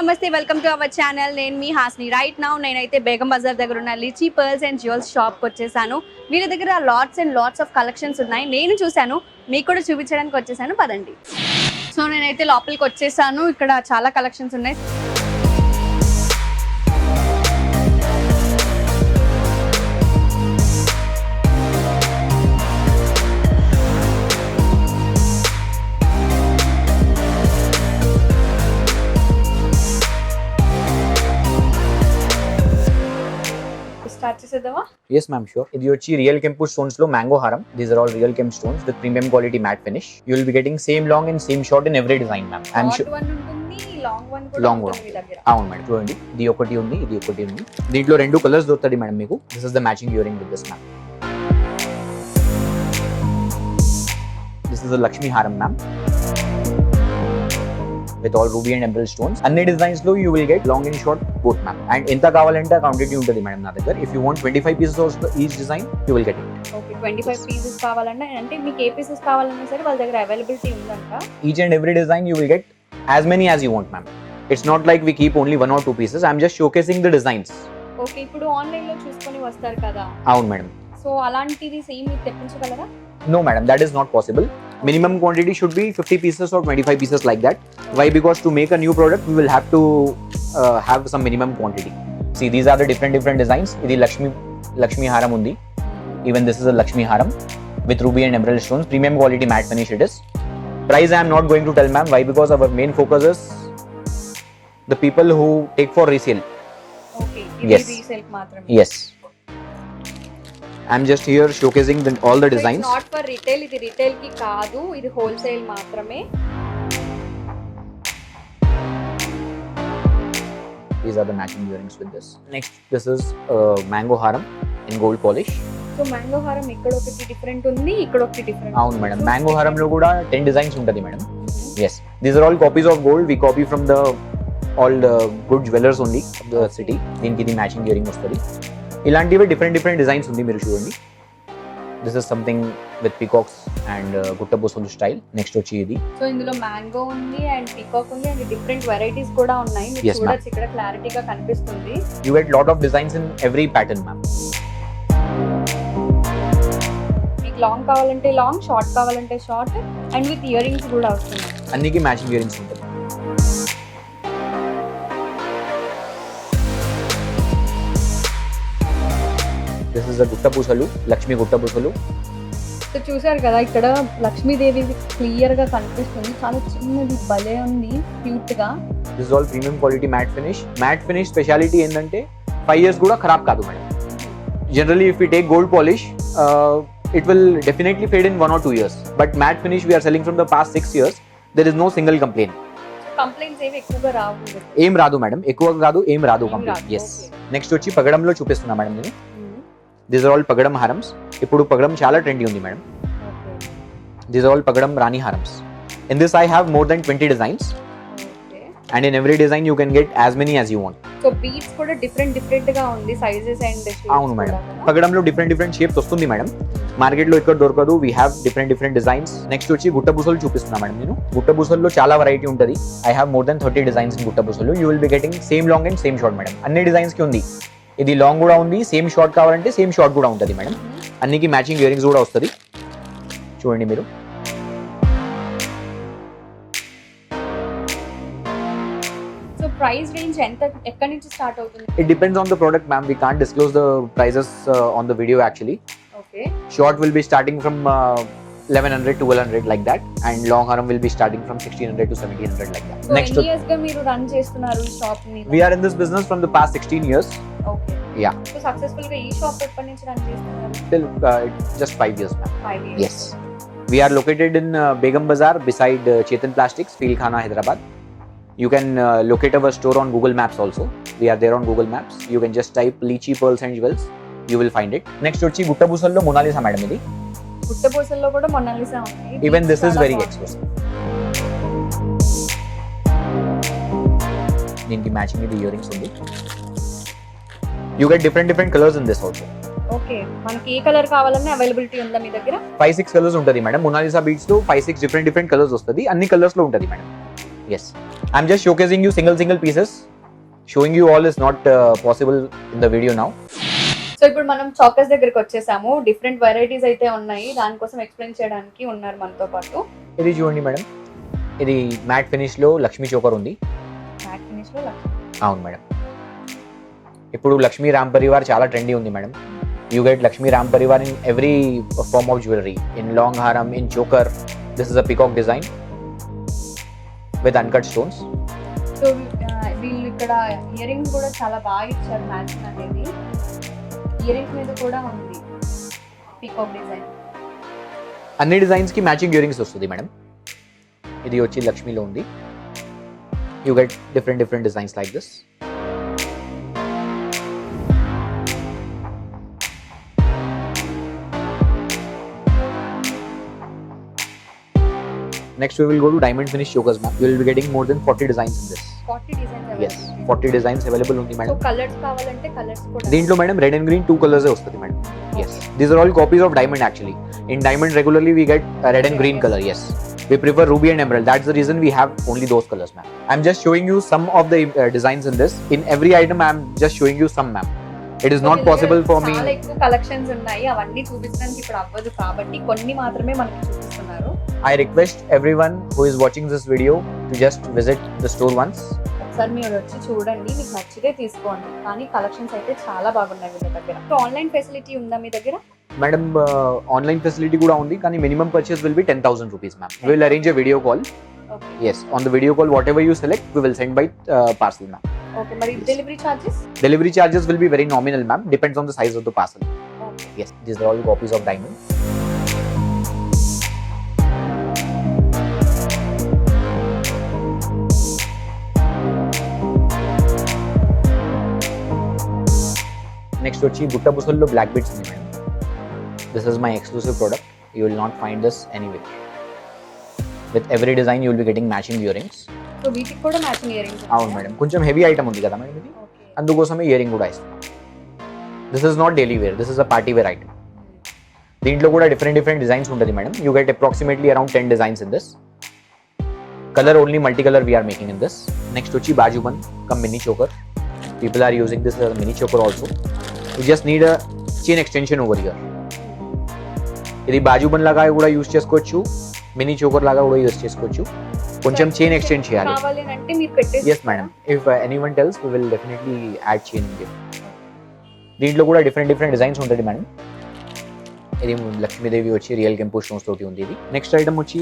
నమస్తే welcome to our channel. నేను మీ Hasni. Right now నేనైతే బేగం బజార్ దగ్గర ఉన్న లిచీ పర్ల్స్ అండ్ జ్యువెల్స్ షాప్కి వచ్చేసాను. వీళ్ళ దగ్గర lots and lots of collections ఉన్నాయి. నేను చూశాను, మీకు కూడా చూపించడానికి వచ్చేసాను. పదండి. సో నేనైతే లోపలికి వచ్చేసాను. ఇక్కడ చాలా కలెక్షన్స్ ఉన్నాయి. Yes ma'am, sure. This is real Kempu stones lo mango haram. These are all real Kempu stones with premium quality matte finish. You will be getting same long and same short in every design ma'am. I'm sure. Long one. అవును madam, చూడండి, ఇది ఒకటి ఉంది, ఇది ఒకటి ఉంది. దీంట్లో రెండు కలర్స్ దొరుకుతాయి మేడం మీకు. This is the matching earring with this ma'am. This is a Lakshmi haram ma'am. With all ruby and emerald stones. Anni designs lo you will get long and short both ma'am. And enta kavalante quantity untadi madam na daggara. If you want 25 pieces of each design, you will get it. Okay, 25 pieces kavalante ante meeku A pieces kavalana sare వాళ్ళ దగ్గర availability ఉందంట. Each and every design you will get as many as you want ma'am. It's not like we keep only one or two pieces. I'm just showcasing the designs. Okay, ఇప్పుడు online లో చూసుకొని వస్తారు కదా. అవును madam. So అలాంటిది same మీరు తెప్పించగలరా? No madam, that is not possible. Minimum quantity should be 50 pieces or 25 pieces like that. Why? Because to make a new product, we will have to have some minimum quantity. See, these are the different designs. This is Lakshmi haram undi. Even this is a Lakshmi haram with ruby and emerald stones. Premium quality matte finish it is. Price I am not going to tell ma'am. Why? Because our main focus is the people who take for resale. Okay. Yes. Resale maatrame. Yes. I'm just here showcasing all the designs. So it's not for retail. ఇది retail కి కాదు, ఇది wholesale మాత్రమే. These are the matching earrings with this. Next, this is mango haram in gold polish. So mango haram ఇక్కడ ఒకటి different ఉంది, ఇక్కడ ఒకటి డిఫరెంట్. అవును మేడం, mango haram లో కూడా 10 designs ఉంటది madam. Yes, these are all copies of gold. We copy from all the good jewelers only of the city. దీనికి ఇది matching earring వస్తది. ఇలాంటివి డిఫరెంట్ డిజైన్స్ ఉంది, మీరు చూడండి. This is something with peacocks and గుట్టబొసలు స్టైల్. నెక్స్ట్ వచ్చి ఇది. సో ఇందులో మ్యాంగో ఉంది అండ్ పీకాక్ ఉంది అండ్ డిఫరెంట్ వెరైటీస్ కూడా ఉన్నాయి. మీరు చూడొచ్చు, ఇక్కడ క్లారిటీగా కనిపిస్తుంది. You get lot of designs in every pattern ma'am. మీకు లాంగ్ కావాలంటే లాంగ్, షార్ట్ కావాలంటే short and with earrings కూడా వస్తున్నాయి. అన్నికి మ్యాచింగ్ ఇయర్ రింగ్స్ ఉంటుంది. This is a గుట్టబొసలు, లక్ష్మి గుట్టబొసలు. సో చూసారు కదా, ఇక్కడ లక్ష్మీదేవి క్లియర్ గా కనిపిస్తుంది. చాలా చిన్నది, భలే ఉంది, క్యూట్ గా. This is all premium quality matte finish. Matte finish speciality ఏంటంటే 5 years కూడా ఖరాబ్ కాదు madam. Generally if we take gold polish, it will definitely fade in 1 or 2 years. But matte finish we are selling from the past 6 years. There is no single complaint. Complaints ఏవి ఎక్కువగా రావు. ఏం రాదు madam, ఎక్కువ కాదు, ఏం రాదు complaint. yes. Next వచ్చి పగడంలో చూపిస్తున్నా మేడం నేను. These are all pagadam harams. ఇప్పుడు పగడం చాలా ట్రెండీ ఉంది madam. These are all pagadam rani harams. In this I have more than 20 designs. Okay. And in every design you can get as many as you want. So beads కూడా different గా ఉంది, sizes and shapes. అవును madam, పగడంలో different shapes వస్తుంది madam. Market లో ఇక్కడ దొరకదు. We have different designs. Next వచ్చి గుట్టబొసలు చూపిస్తున్నా మేడం నేను. గుట్టబొసల్లో చాలా వెరైటీ ఉంటుంది. I have more than 30 designs in గుట్టబొసలు. You will be getting same long and same short madam. అన్ని డిజైన్స్ కి ఉంది. ఇది లాంగ్ కూడా ఉంది, సేమ్ షార్ట్ కావాలంటే సేమ్ షార్ట్ కూడా ఉంటుంది మేడం. అన్నికి మ్యాచింగ్ ఇయర్ రింగ్స్ కూడా వస్తుంది, చూడండి మీరు. సో ప్రైస్ రేంజ్ ఎంత, ఎక్కడి నుంచి స్టార్ట్ అవుతుంది? It depends on the product ma'am. We can't disclose the prices on the video actually. Okay. Short will be starting from 1100 to 1200 like that, and long haram will be starting from 1600 to 1700 like that. So next, ఎన్ని years గా మీరు run చేస్తున్నారు ఈ shop ని? We are in this business from the past 16 years. Okay. Yeah. So successful గా ఈ shop ఎప్పటి నుంచి రన్ చేస్తున్నారు? Till just 5 years ma'am. 5 years. Yes. We are located in Begum Bazaar beside Chetan Plastics, Field Khana, Hyderabad. You can locate our store on Google Maps also. We are there on Google Maps. You can just type Lychee Pearls and Jewels. You will find it. Next వచ్చి గుట్టబొసల్లో Mona Lisa madam ఇది. గుట్టబొసల్లో కూడా Mona Lisa ఉంది. Even this is very exclusive. దీనికి matching ఇది ear rings ఉంది. You get different colors in this also. Okay, మనకి ఏ colour కావాలన్నా availability ఉందా మీ దగ్గర? 5-6 కలర్స్ ఉంటది మేడం. మొనాలిసా బీడ్స్ లో 5-6 డిఫరెంట్ కలర్స్ వస్తది. అన్ని కలర్స్ లో ఉంటది madam. yes. I'm just showcasing you single pieces. Showing you all is not possible in the video now. So ఇప్పుడు మనం చాకర్స్ దగ్గరికి వచ్చేసాము. డిఫరెంట్ వెరైటీస్ అయితే ఉన్నాయి, దానికోసం ఎక్స్ప్లెయిన్ చేయడానికి ఉన్నారు మనతో పాటు. ఇది చూడండి మేడం, ఇది మ్యాట్ ఫినిష్ లో లక్ష్మీ చోకర్ ఉంది. మ్యాట్ ఫినిష్ లో అవును మేడం. ఇప్పుడు లక్ష్మీ రామ్ పరివార్ చాలా ట్రెండీ ఉంది madam. You get Lakshmi Ram Parivar in every form of jewelry, in long haram, in choker. This is a peacock design with uncut stones. So వీళ్ళు ఇక్కడ ear rings కూడా చాలా బాగా ఇచ్చారు, మ్యాచింగ్ అనేది. ఇయర్ రింగ్స్ మీద కూడా ఉంది పీకాక్ డిజైన్. అన్ని డిజైన్స్ కి మ్యాచింగ్ ఇయర్ రింగ్స్ వస్తుంది మేడం. ఇది వచ్చి లక్ష్మీలో ఉంది. You get different designs like this. Next we will go to diamond finish chokers ma'am. You will be getting more than 40 designs in this. 40 designs Yes, 40 designs available ఉంది so madam. Colours కావాలంటే colours కూడా. దీంట్లో madam red and green 2 colours వస్తుంది madam. Yes, these are all copies of diamond actually. In diamond regularly we get red and green color. Yes, we prefer ruby and emerald. That's the reason we have only those colors ma'am. I'm just showing you some of the designs in this. In every item I'm just showing you some ma'am. It is not possible for me. చాలా ఎక్కువ collections ఉన్నాయి, అవన్నీ చూపించడానికి ఇప్పుడు అవ్వదు కాబట్టి కొన్ని మాత్రమే మనకి చూపిస్తున్నారు. I request everyone who is watching this video to just visit the store once. ఒకసారి మీరు వచ్చి చూడండి, మీకు నచ్చితే తీసుకోండి. కానీ కలెక్షన్స్ అయితే చాలా బాగున్నాయి వీళ్ళ దగ్గర. ఆన్లైన్ ఫెసిలిటీ ఉందా మీ దగ్గర? Madam, online facility kuda undi, kani minimum purchase will be 10,000 rupees ma'am. We will arrange a video call. Okay. Yes, on the video call whatever you select we will send by parcel ma'am. Okay, మరి delivery charges? Delivery charges will be very nominal ma'am, depends on the size of the parcel. Okay. Yes, these are all copies of diamond. Next వచ్చి గుట్ట పుసల్లో black beads ఉంది madam. This is my exclusive product. You will not find this anywhere. With every design you will be getting matching earrings. So వీటికి కూడా matching earrings. అవును madam, కొంచెం heavy item ఉంది కదా madam ఇది, okay. అందుకోసమే earring కూడా ఇస్తాం. This is not daily wear, this is a party wear item. దీంట్లో కూడా డిఫరెంట్ డిజైన్స్ ఉంటుంది madam. You get approximately around 10 designs in this. Colour only multi colour we are making in this. Next వచ్చి బాజుబన్ cum mini choker. People are using this mini choker also. You just need a chain extension over here. ఇది బాజుబన్ లాగా కూడా use చేసుకోవచ్చు, mini choker లాగా కూడా use చేసుకోవచ్చు. కొంచెం చైన్ ఎక్స్టెండ్ చేయాలి. కావాలి అంటే మీరు పెట్టేసి. Yes madam, if anyone tells we will definitely add chain in it. దీంట్లో కూడా డిఫరెంట్ డిజైన్స్ ఉంటుంది మేడం. ఇది లక్ష్మీదేవి వచ్చి రియల్ కెంపు స్టోన్స్ తోటి ఉంది ఇది. నెక్స్ట్ ఐటమ్ వచ్చి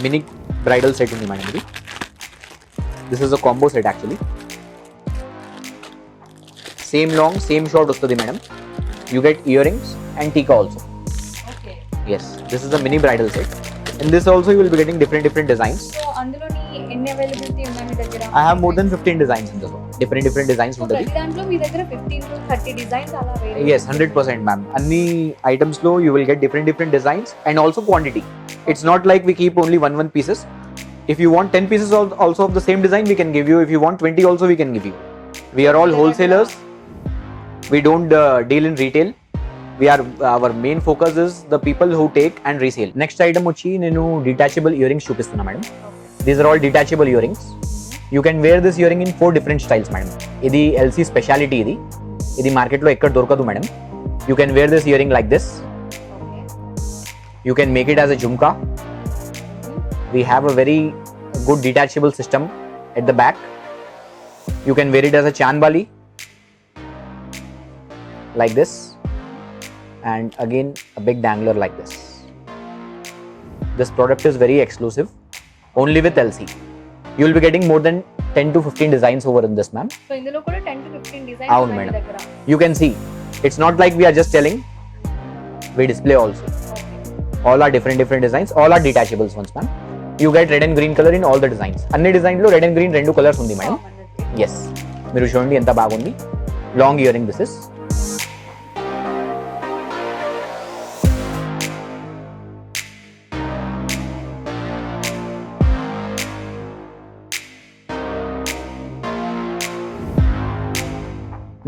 మినీ బ్రైడల్ సెట్ ఉంది మేడం ఇది. This is a combo set actually. Same long same short వస్తుంది madam. You get earrings and tikka also. Okay. Yes, this is a mini bridal set. In this also you will be getting different designs. So అందులోని ఎన్ని availability ఉన్నాయి మీ దగ్గర? I have more than 15 designs in this one. Different designs so ఉంటుంది. ప్రతి దాంట్లో మీ దగ్గర 15 to 30 designs అలా వేరే. Yes, 100% ma'am. Any items lo you will get different designs and also quantity. It's not like we keep only one pieces. If you want 10 pieces also of the same design we can give you. If you want 20 also we can give you. We are all wholesalers. We don't deal in retail. Our main focus is the people who take and resell. Next item వచ్చి నేను detachable earrings చూపిస్తున్నా madam. These are all detachable earrings. You can wear this earring in 4 different styles madam. ఇది LC speciality ఇది. ఇది మార్కెట్లో ఎక్కడ దొరకదు madam. You can wear this earring like this. Okay. You can make it as a jhumka. We have a very good detachable system at the back. You can wear it as a chanbali like this. And again a big dangler like this. This product is very exclusive, only with LC. You will be getting more than 10 to 15 designs over in this ma'am. So ఇందులో కూడా 10 to 15 designs అవును ఉన్నాయి మీ madam. దగ్గర. You can see, it's not like we are just telling, we display also. Okay. All are different designs, all are detachables ones ma'am. You get red and green color in all the designs. అన్ని design లో red and green రెండు colours ఉంది madam. Yes, మీరు చూడండి ఎంత బాగుంది. Long earring this is.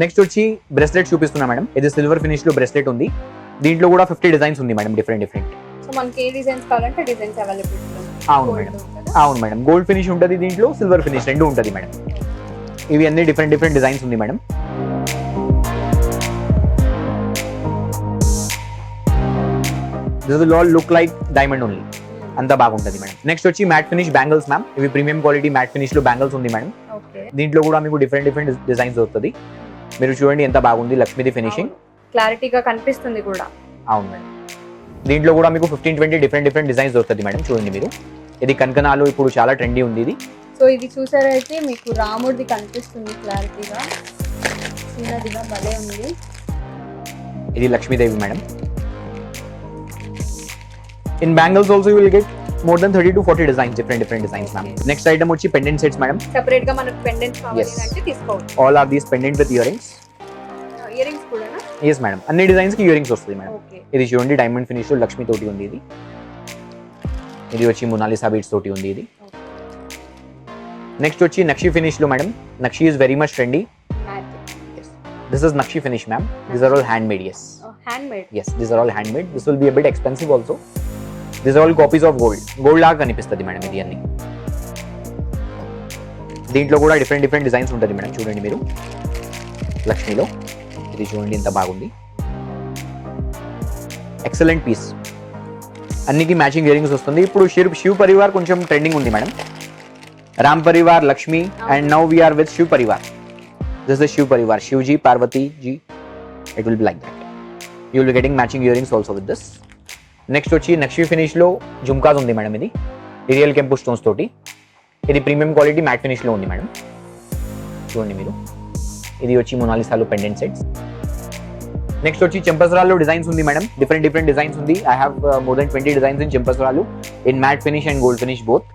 Next వచ్చి bracelet చూపిస్తున్నా మేడం. ఇది సిల్వర్ ఫినిష్ లో బ్రెస్లెట్ ఉంది. దీంట్లో కూడా 50 డిజైన్స్ ఉంది మేడం, డిఫరెంట్. సో మనకి ఏ డిజైన్స్ కావాలంటే డిజైన్స్ అవైలబిలిటీ ఉంది. అవును మేడం, అవును మేడం. గోల్డ్ ఫినిష్ ఉంటుంది దీంట్లో, సిల్వర్ ఫినిష్ రెండు ఉంటుంది మేడం. ఇవి అన్ని డిఫరెంట్ డిఫరెంట్ డిజైన్స్ ఉంది madam. This will all look like diamond only, అంతా బాగుంటుంది మేడం. నెక్స్ట్ వచ్చి మ్యాట్ ఫినిష్ బ్యాంగిల్స్ మ్యామ్. ఇవి ప్రీమియం క్వాలిటీ మ్యాట్ ఫినిష్ లో బ్యాంగిల్స్ ఉంది మేడం. దీంట్లో కూడా మీకు డిఫరెంట్ డిఫరెంట్ డిజైన్స్ దొరుకుతుంది. మీరు చూడండి ఎంత బాగుంది, లక్ష్మీది ఫినిషింగ్ క్లారిటీగా కనిపిస్తుంది కూడా. అవును మేడం. దీంట్లో కూడా మీకు 15-20 డిఫరెంట్ డిఫరెంట్ డిజైన్స్ దొరుకుతుంది మేడం. చూడండి మీరు, ఇది కనకనాలు ఇప్పుడు చాలా ట్రెండీ ఉంది ఇది. సో ఇది చూసారైతే మీకు రాముడిది కనిపిస్తుంది క్లారిటీగా, చిన్నదిగా భలే ఉంది. ఇది Lakshmidevi madam. In bangles also you will get more than 30 to 40 designs, different designs ma'am. Next item వచ్చి pendant sets madam. సెపరేట్ గా మనకు పెండెంట్స్ కావాలి అంటే తీసుకోవచ్చు. All are these pendant with earrings. Earrings కూడానా? Yes madam, అన్ని డిజైన్స్ కి earrings వస్తుంది మేడం. ఓకే. ఇది చూడండి డైమండ్ ఫినిష్ లో లక్ష్మి తోటి ఉంది ఇది. ఇది వచ్చి మొనాలిసా బీడ్స్ తోటి ఉంది ఇది. నెక్స్ట్ వచ్చి నక్షి ఫినిష్ లో madam. Nakshi is very much trendy. This is Nakshi finish ma'am. These are all handmade. Yes. Handmade. Yes, these are all handmade. This will be a bit expensive also. These are all copies of gold. Gold లాగా కనిపిస్తుంది madam ఇది అన్ని. దీంట్లో కూడా different different designs ఉంటుంది madam. చూడండి మీరు లక్ష్మిలో ఇది చూడండి ఎంత బాగుంది. Excellent piece. అన్నికి మ్యాచింగ్ ఇయరింగ్స్ వస్తుంది. ఇప్పుడు శివ్ పరివార్ కొంచెం ట్రెండింగ్ ఉంది madam. Ram Parivar, Lakshmi, and now we are with Shiv Parivar. This is Shiv Parivar, Shivji, Parvati ji. It will be like that. You will be getting matching earrings also with this. Next వచ్చి నక్షి finish లో జుమ్కాస్ ఉంది madam. ఇది real కెంపు stones తోటి. ఇది premium quality matte finish లో ఉంది madam. చూడండి మీరు, ఇది వచ్చి మొనాలిసాలో పెండెంట్ సెట్స్. నెక్స్ట్ వచ్చి చెంపసరాలో డిజైన్స్ ఉంది మేడం. డిఫరెంట్ డిఫరెంట్ డిజైన్స్ ఉంది. I have more than 20 designs in చెంపసరాలు in matte finish and gold finish both.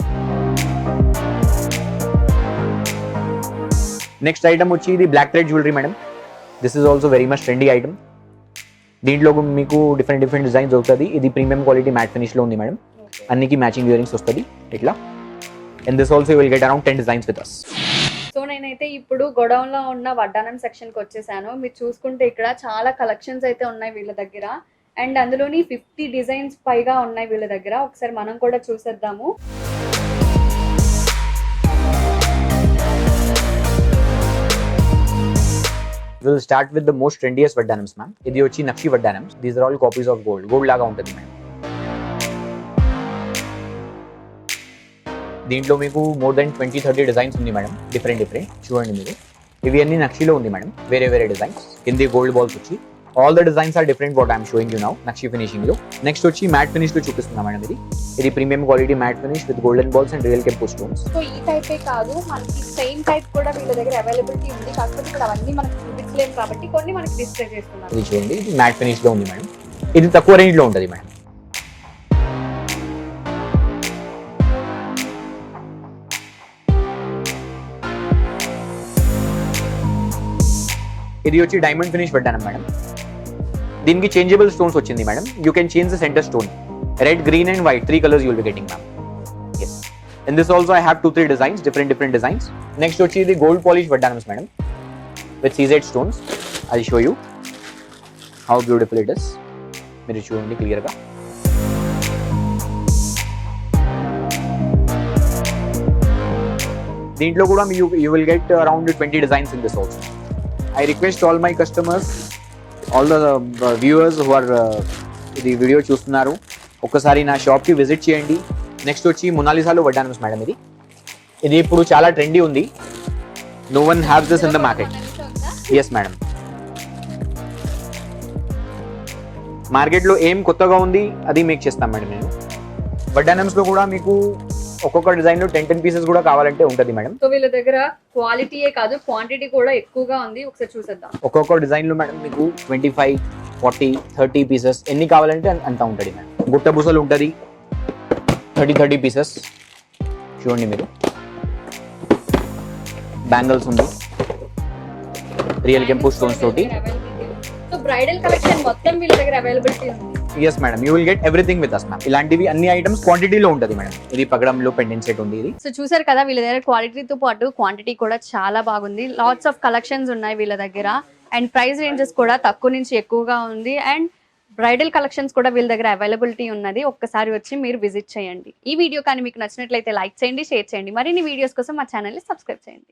Next item వచ్చి ఇది black thread jewellery madam. This is also very much trendy item. దీంట్లో మీకు different different designs అవుతుంది. ఇది premium quality matte finish లో ఉంది madam. అన్నికి matching earrings వస్తుంది ఇట్లా. And this also will get around 10 designs with us. So నేనైతే ఇప్పుడు గోడౌన్ లో ఉన్న వడ్డానం సెక్షన్ కి వచ్చేసాను. మీరు చూసుకుంటే ఇక్కడ చాలా కలెక్షన్స్ అయితే ఉన్నాయి వీళ్ళ దగ్గర. అండ్ అందులోని 50 డిజైన్స్ పైగా ఉన్నాయి వీళ్ళ దగ్గర. ఒకసారి మనం కూడా చూసేద్దాము. We will start with the most trendiest vaddanams ma'am. ఇది వచ్చి నక్షి vaddanams. These are all copies of gold. Gold లాగా ఉంటుంది మేడం. దీంట్లో మీకు మోర్ దెన్ 20-30 డిజైన్స్ ఉంది మేడం. డిఫరెంట్ డిఫరెంట్ చూడండి మీరు. ఇవి అన్ని నక్షిలో ఉంది మేడం. వేరే వేరే డిజైన్స్. కింది గోల్డ్ బాల్స్ వచ్చి all the designs are different what I'm showing you now. నక్షి ఫినిషింగ్ లో నెక్స్ట్ వచ్చి మ్యాట్ ఫినిష్ లో చూపిస్తున్నా మేడం. ఇది premium quality matte finish with golden balls and real కెంపు స్టోన్స్. సో ఈ టైపే కాదు, మనకి సేమ్ టైప్ కూడా వీళ్ళ దగ్గర అవైలబిలిటీ ఉంది. కాకపోతే ఇక్కడ అవన్నీ మనకి చూపించలేము కాబట్టి కొన్ని మనకి డిస్ప్లే చేస్తున్నాం. ఇది చూడండి, ఇది మ్యాట్ ఫినిష్ లో ఉంది మేడం. ఇది తక్కువ రేంజ్ లో ఉంటుంది మేడం. ఇది వచ్చి డైమండ్ ఫినిష్ వడ్డానం మేడం. దీనికి చేంజబుల్ స్టోన్స్ వచ్చింది madam. You can change the centre stone. Red, green and white 3 colours you will be getting ma'am. yes, in this also I have 2-3 designs, different designs. Next వచ్చి ఇది gold polish వడ్డానమ్స్ madam with CZ stones. I'll show you how beautiful it is. మీరు చూడండి clear గా. దీంట్లో కూడా you will get around 20 designs in this also. I request all my customers, all the viewers who are ఇది video చూస్తున్నారు, ఒక్కసారి నా షాప్కి విజిట్ చేయండి. నెక్స్ట్ వచ్చి మొనాలిసాలో వడ్డానమ్స్ మేడం. ఇది ఇప్పుడు చాలా ట్రెండీ ఉంది. No one haves this in the market. Yes madam. మార్కెట్లో ఏం కొత్తగా ఉంది అది మేక్ చేస్తాం మేడం నేను. వడ్డానమ్స్లో కూడా మీకు ఒక్కొక్క డిజైన్ లో 10 పీసెస్ కూడా కావాలంటే ఉంటుంది మేడం. సో వీళ్ళ దగ్గర క్వాలిటీయే కాదు క్వాంటిటీ కూడా ఎక్కువగా ఉంది. ఒకసారి చూసేద్దాం. ఒక్కొక్క డిజైన్ లో మేడం మీకు 25, 40, 30 పీసెస్ ఎన్ని కావాలంటే అంత ఉంటుంది మేడం. గుట్ట బుసలు ఉంటుంది 30 పీసెస్. చూడండి మీరు. బ్యాంగిల్స్ ఉంది రియల్ కెంపు స్టోన్స్ తోటి. సో బ్రైడల్ కలెక్షన్ మొత్తం వీళ్ళ దగ్గర అవైలబిలిటీ ఉంది. Yes madam, you will get everything with us ma'am. ఇలాంటివి అన్ని ఐటమ్స్ క్వాంటిటీలో ఉంటుంది మేడం. ఇది పగడంలో పెండెంట్ సెట్ ఉంది ఇది. సో చూసారు కదా, వీళ్ళ దగ్గర క్వాలిటీతో పాటు క్వాంటిటీ కూడా చాలా బాగుంది. లాట్స్ ఆఫ్ కలెక్షన్స్ ఉన్నాయి వీళ్ళ దగ్గర. అండ్ ప్రైస్ రేంజెస్ కూడా తక్కువ నుంచి ఎక్కువగా ఉంది. అండ్ బ్రైడల్ కలెక్షన్స్ కూడా వీళ్ళ దగ్గర అవైలబిలిటీ ఉన్నది. ఒక్కసారి వచ్చి మీరు విజిట్ చేయండి. ఈ వీడియో కానీ మీకు నచ్చినట్లయితే లైక్ చేయండి, షేర్ చేయండి. మరిన్ని వీడియోస్ కోసం మా ఛానల్ని సబ్స్క్రైబ్ చేయండి.